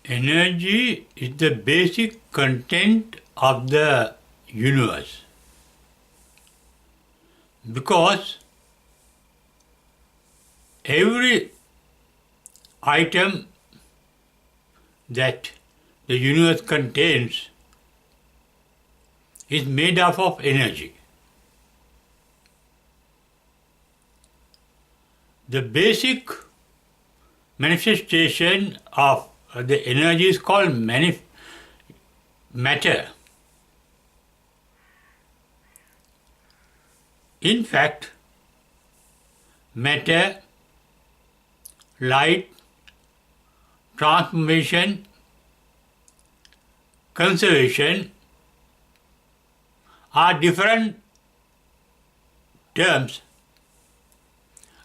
Energy is the basic content of the universe. Because every item that the universe contains is made up of energy. The basic manifestation of the energy is called matter. In fact, matter, light, transformation, conservation are different terms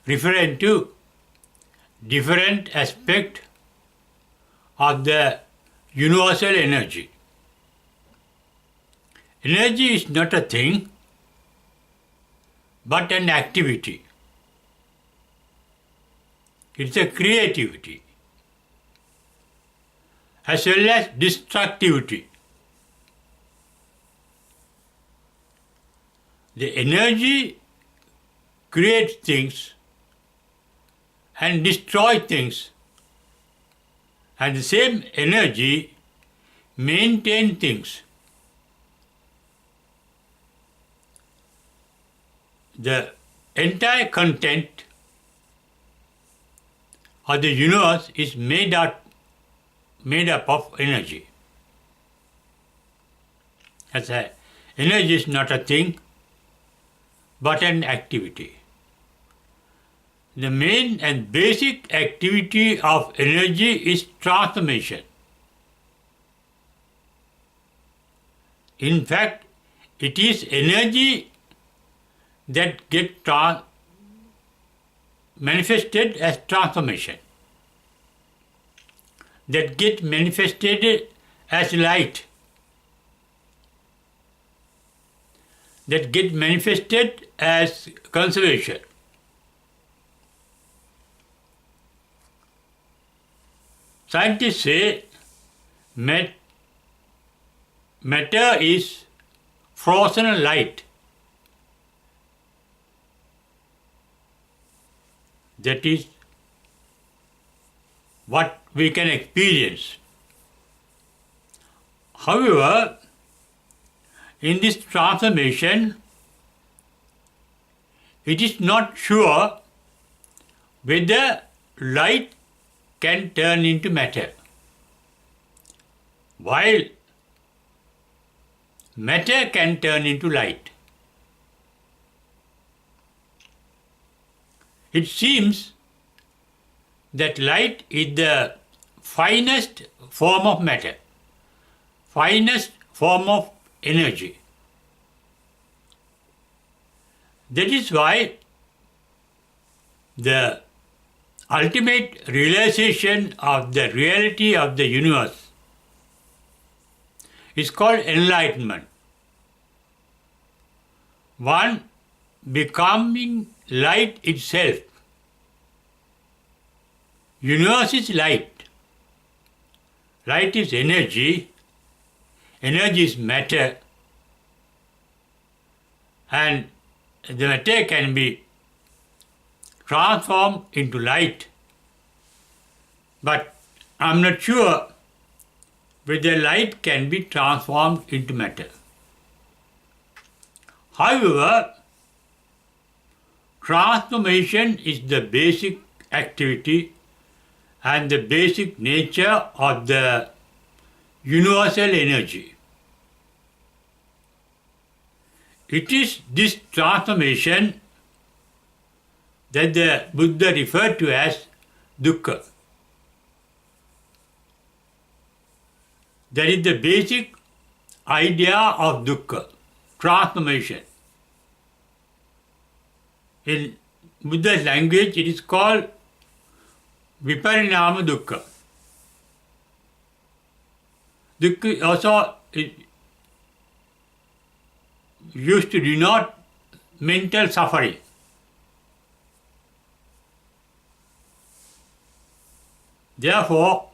referring to different aspects of the universal energy. Energy is not a thing, but an activity. It's a creativity, as well as destructivity. The energy creates things and destroys things, and the same energy maintains things. The entire content of the universe is made up of energy. As energy is not a thing, but an activity. The main and basic activity of energy is transformation. In fact, it is energy that gets manifested as transformation, that gets manifested as light, that gets manifested as conservation. Scientists say matter is frozen light. That is what we can experience. However, in this transformation, it is not sure whether light can turn into matter, while matter can turn into light. It seems that light is the finest form of matter, finest form of energy. That is why the ultimate realization of the reality of the universe is called enlightenment. One becoming light itself. Universe is light. Light is energy. Energy is matter. And the matter can be transformed into light. But I'm not sure whether light can be transformed into matter. However, transformation is the basic activity and the basic nature of the universal energy. It is this transformation that the Buddha referred to as dukkha. That is the basic idea of dukkha, transformation. In Buddha's language, it is called viparinama dukkha. Dukkha also used to denote mental suffering. Therefore,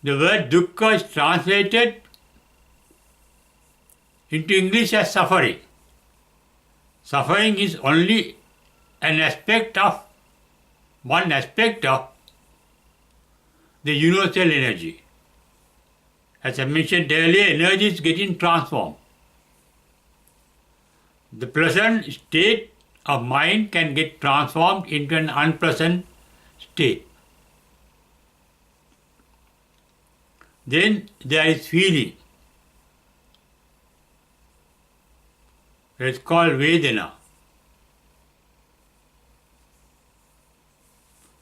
The word dukkha is translated into English as suffering. Suffering is only one aspect of the universal energy. As I mentioned earlier, energy is getting transformed. The pleasant state of mind can get transformed into an unpleasant state. Then there is feeling. It's called Vedana.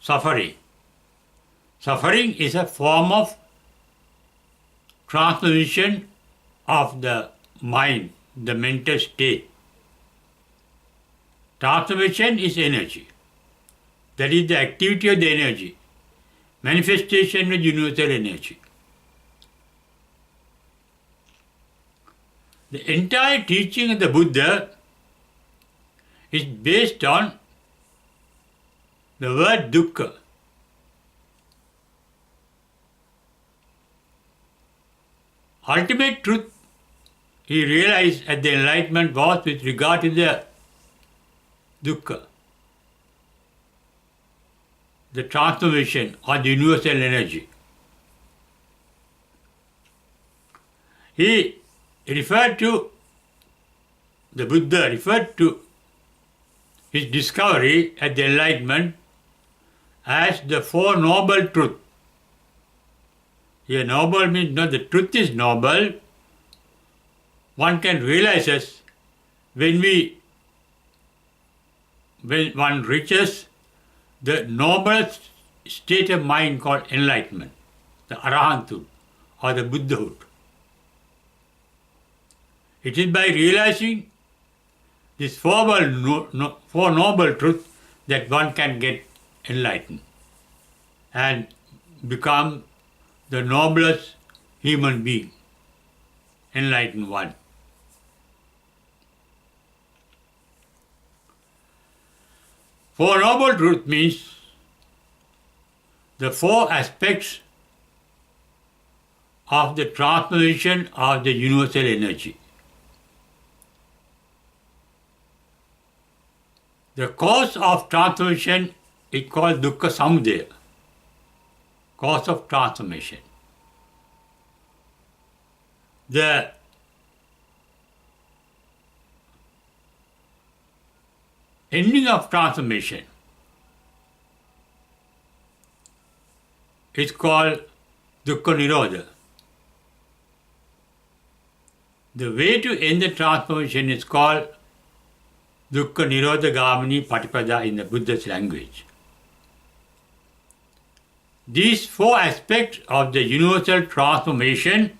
Suffering. Suffering is a form of transformation of the mind, the mental state. Transformation is energy. That is the activity of the energy, manifestation of universal energy. The entire teaching of the Buddha is based on the word dukkha. Ultimate truth he realized at the enlightenment was with regard to the dukkha, the transformation or the universal energy. The Buddha referred to his discovery at the enlightenment as the Four Noble Truths. Here, noble means not the truth is noble. One can realize this when one reaches the noble state of mind called enlightenment, the Arahanthood or the Buddhahood. It is by realizing this Four Noble Truths that one can get enlightened and become the noblest human being, enlightened one. Four Noble Truths means the four aspects of the transformation of the universal energy. The cause of transformation is called dukkha samudaya, cause of transformation. The ending of transformation is called dukkha nirodha. The way to end the transformation is called dukkha nirodha gamini patipada in the Buddha's language. These four aspects of the universal transformation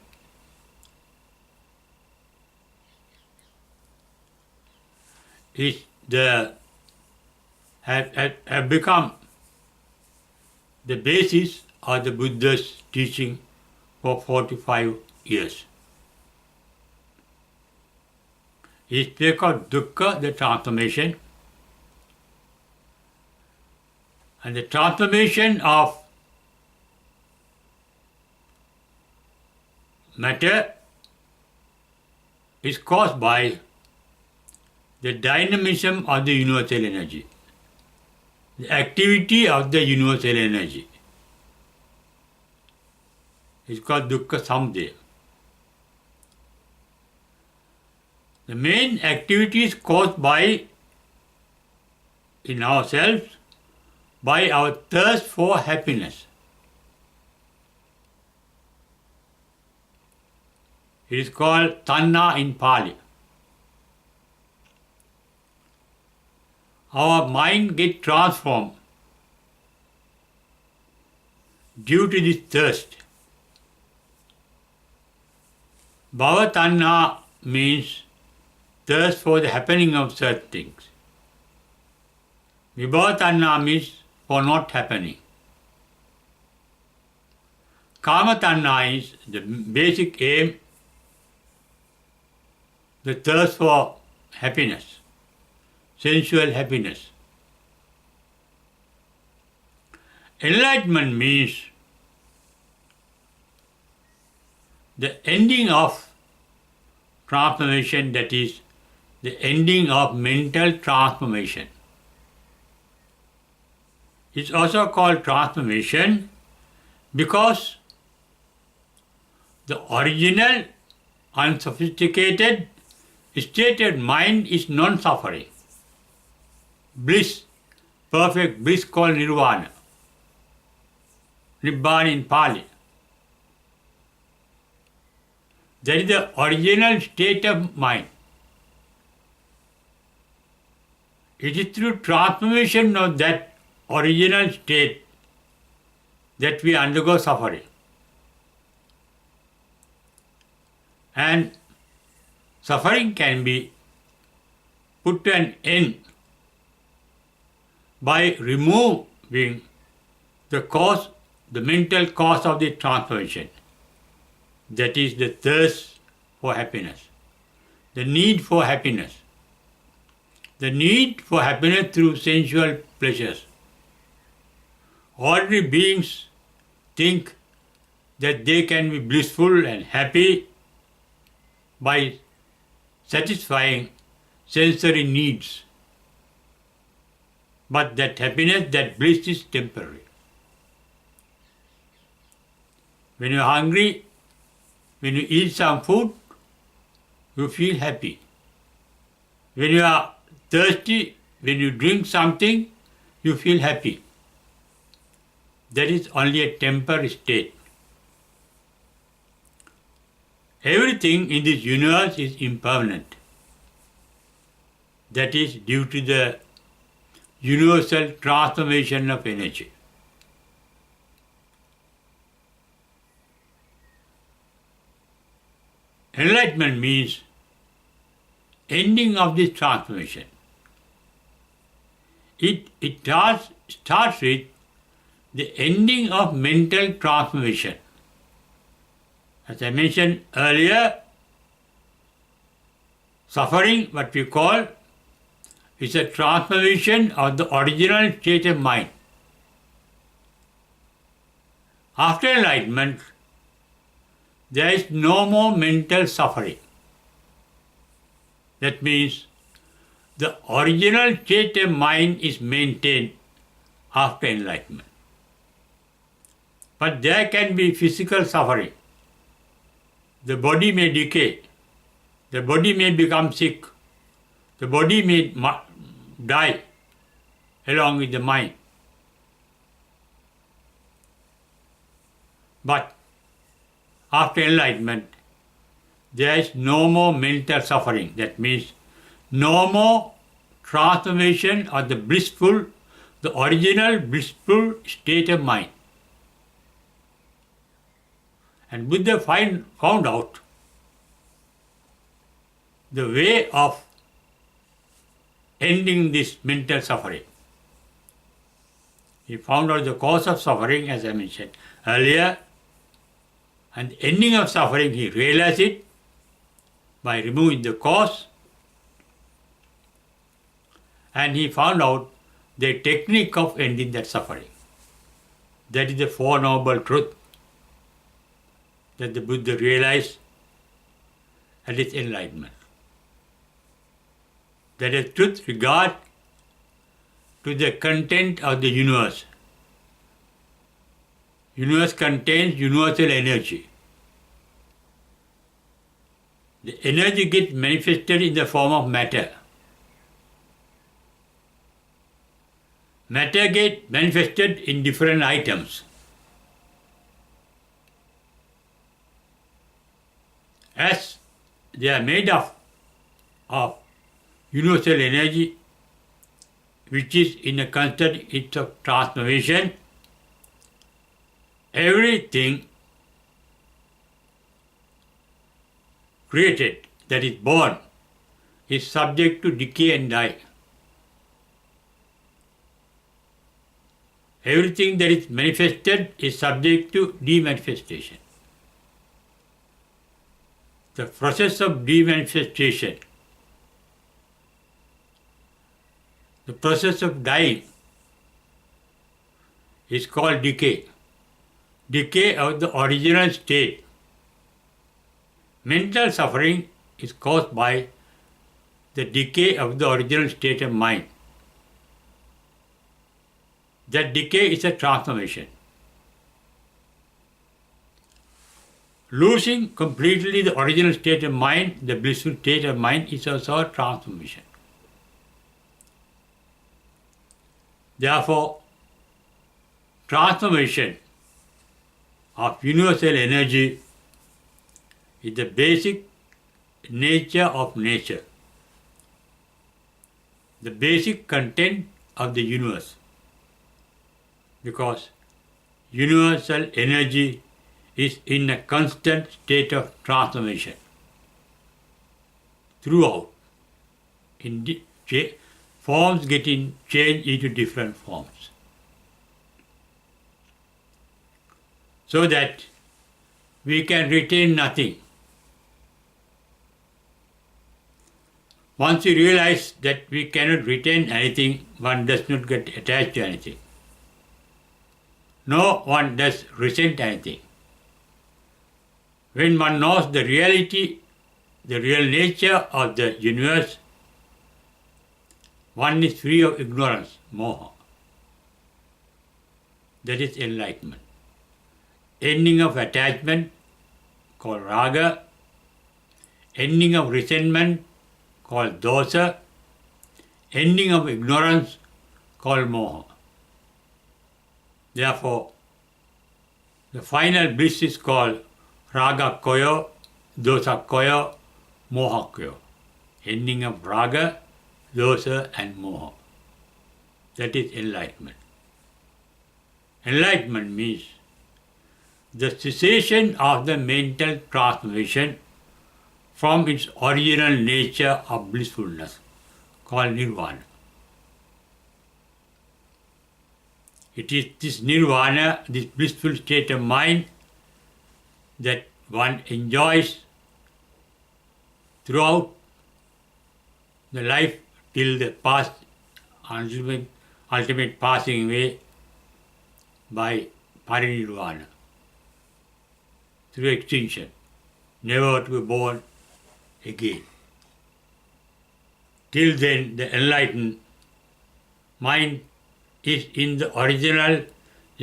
have become the basis of the Buddha's teaching for 45 years. He spoke of dukkha, the transformation, and the transformation of matter is caused by the dynamism of the universal energy, the activity of the universal energy. It's called dukkha samudaya. The main activity is caused by, in ourselves, by our thirst for happiness. It is called tanha in Pali. Our mind gets transformed due to this thirst. Bhava tanha means thirst for the happening of certain things. Vibhava tanha means for not happening. Kama tanha is the basic aim, the thirst for happiness, sensual happiness. Enlightenment means the ending of transformation, that is, the ending of mental transformation. It's also called transformation because the original unsophisticated stated mind is non-suffering. Bliss, perfect bliss called nirvana, nibbana in Pali. That is the original state of mind. It is through transformation of that original state that we undergo suffering. And suffering can be put to an end by removing the cause, the mental cause of the transformation. That is the thirst for happiness, the need for happiness, the need for happiness through sensual pleasures. Ordinary beings think that they can be blissful and happy by satisfying sensory needs. But that happiness, that bliss is temporary. When you are hungry, when you eat some food, you feel happy. When you are thirsty, when you drink something, you feel happy. That is only a temporary state. Everything in this universe is impermanent. That is due to the universal transformation of energy. Enlightenment means ending of this transformation. It starts with the ending of mental transformation. As I mentioned earlier, suffering, what we call, is a transformation of the original state of mind. After enlightenment, there is no more mental suffering. That means the original state of mind is maintained after enlightenment. But there can be physical suffering. The body may decay, the body may become sick, the body may die along with the mind. But after enlightenment, there is no more mental suffering. That means no more transformation of the blissful, the original blissful state of mind. And Buddha found out the way of ending this mental suffering. He found out the cause of suffering, as I mentioned earlier, and the ending of suffering, he realized it by removing the cause, and he found out the technique of ending that suffering. That is the Four Noble Truths that the Buddha realized at his enlightenment. That is truth regard to the content of the universe. Universe contains universal energy. The energy gets manifested in the form of matter. Matter gets manifested in different items. As they are made of universal energy, which is in a constant state of transformation, everything created, that is born, is subject to decay and die. Everything that is manifested is subject to demanifestation. The process of demanifestation, the process of dying, is called decay. Decay of the original state Mental suffering is caused by the decay of the original state of mind. That decay is a transformation. Losing completely the original state of mind, the blissful state of mind, is also a transformation. Therefore, transformation of universal energy is the basic nature of nature, the basic content of the universe, because universal energy is in a constant state of transformation throughout. Forms getting changed into different forms. So that we can retain nothing. Once we realize that we cannot retain anything, one does not get attached to anything. No one does resent anything. When one knows the reality, the real nature of the universe, one is free of ignorance, moha. That is enlightenment. Ending of attachment, called raga. Ending of resentment, called dosa. Ending of ignorance, called moha. Therefore, the final bliss is called raga koyo, dosa koyo, moha koyo. Ending of raga, dosa and moha. That is enlightenment. Enlightenment means the cessation of the mental transformation from its original nature of blissfulness, called nirvana. It is this nirvana, this blissful state of mind, that one enjoys throughout the life till the past ultimate passing away by parinirvana, through extinction, never to be born again. Till then, the enlightened mind is in the original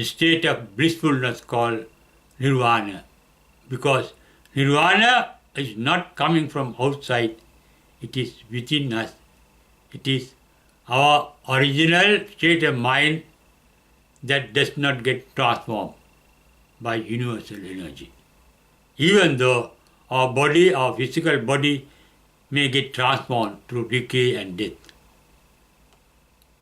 state of blissfulness called nirvana, because nirvana is not coming from outside, it is within us. It is our original state of mind that does not get transformed by universal energy. Even though our body, our physical body, may get transformed through decay and death.